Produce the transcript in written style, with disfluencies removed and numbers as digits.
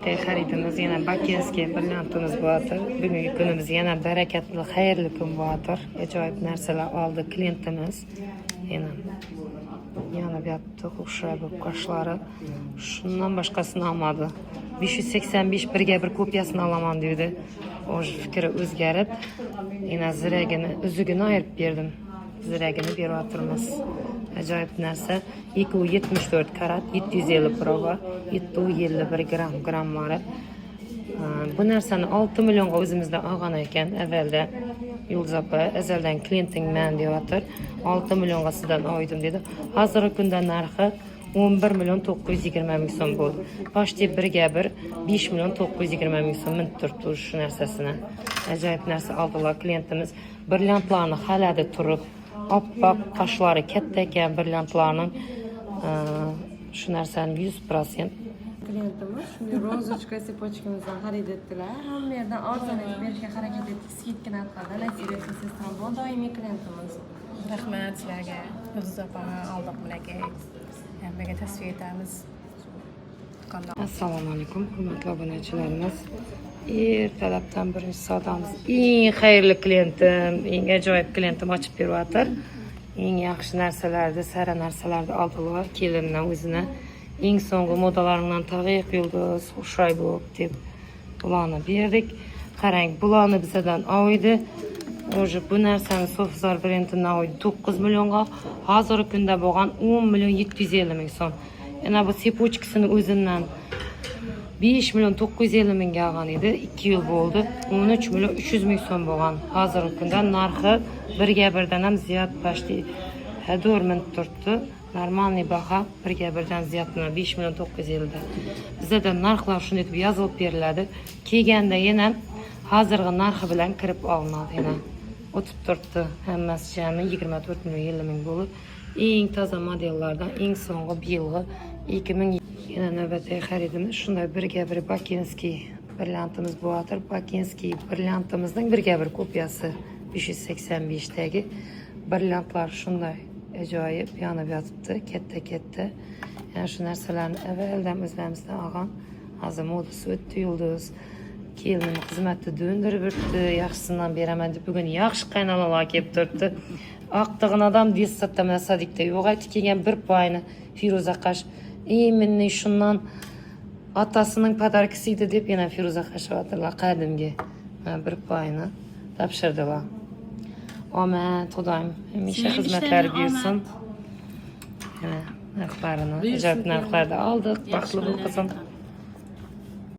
Xaridimiz yana Bakinskiy brilliantimiz bo'ladir. Bugungi kunimiz yana barakatli, xayrli kun bo'ladir. Ajoyib narsalar oldi klientimiz. Yana bu yerda o'xshaydi qoshlari. Shundan boshqasini olmadi. 585 birga bir kopiyasini olaman dedi. O fikri o'zgarib, yana ziragini, uzugini ayirib berdim. Ziragini beryapmiz. Ajoyib narsa. 274 karat, 750 prova, 751 grammari. Bu narsani 6 millionga o'zimizdan olgan ekan. Avvalda Yulduz opa azaldan klientingman deyaptir. 6 millionga sizdan oldim dedi. Hozirgi kunda narxi 11 milyon 920 ming so'm bo'ldi. Pochti birga bir 5 milyon 920 ming so'm turibdi shu narsasini. Ajoyib narsa oldilar klientimiz. Brilliantlarni xalada turib, oppoq qoshlari katta ekan brilliantlarning shu narsani 100%. Klientimiz shunday rozочка сепочкамizdan xarid etdilar. Hamma yerdan arzon etib berishga harakat etdik. Skidka narxlarda nasib etsangiz ham doimiy klientimiz. Rahmat sizlarga. Yulduz opani oldiq bilakay. Hammaga tavsiya etamiz. Assalomu alaykum, hurmatli obunachilarimiz. Ertalabdan birinchi savdomiz. Eng xayrli klientim, eng ajoyib klientim ochib beryapti. Eng yaxshi narsalarni, sara narsalarni oldilar kelindan o'zini. Eng so'nggi modalaringdan taqiq yulduz, o'shay bo'lib deb bularni berdik. Qarang, bularni bizdan oldi. O'sha bu narsani Sofzar brendidan oldi 9 millionga, hozirgi kunda bo'lgan 10 million 750 ming so'm. Yana bu sepochkasini o'zidan 5 milyon 950 mingga olgan edi. 2 yil bo'ldi. 13 milyon 300 ming so'm bo'lgan. Hozirgi kunda narxi birga birdan ham ziyod pashti hadorment turibdi. Normalniy baho birga birdan ziyodmi 5 milyon 950 da. Bizda narxlar shunday deb yozilib beriladi. Kelganda yana hozirgi narxi bilan kirib olinadi yana. O'tib turibdi. Hammasi jami 24 milyon 50 ming bo'lib. Eng toza modellardan eng so'nggi bu yilgi 2000 yana navbatdagi xaridimiz shunday birga bir Bakinskiy brilliantimiz bo'ladir. Bakinskiy brilliantimizning birga bir kopiyasi 585 dagi brilliantlar shunday ajoyib yonib yotibdi, katta. Yana shu narsalarni avvaldan o'zlarimizdan olgan. Hozir modasi o'tdi Yulduz. Kelinim xizmatni do'ndirib o'tdi, yaxshisidan beraman deb bugun yaxshi qaynolalar kelib turibdi. Aqtığın adam desatda mana Sadikda yo'q aytib kelgan bir poyini Firuza Qash. Eminni shundan otasining podarkasi edi deb yana Firuza Qashvatlar qadimgi bir poyini topshirdilar. Omad, Xudoyim hamisha xizmatlar bersin. Narxlarini, ajoyib narxlarda oldik. Baxtli bo'l qizim.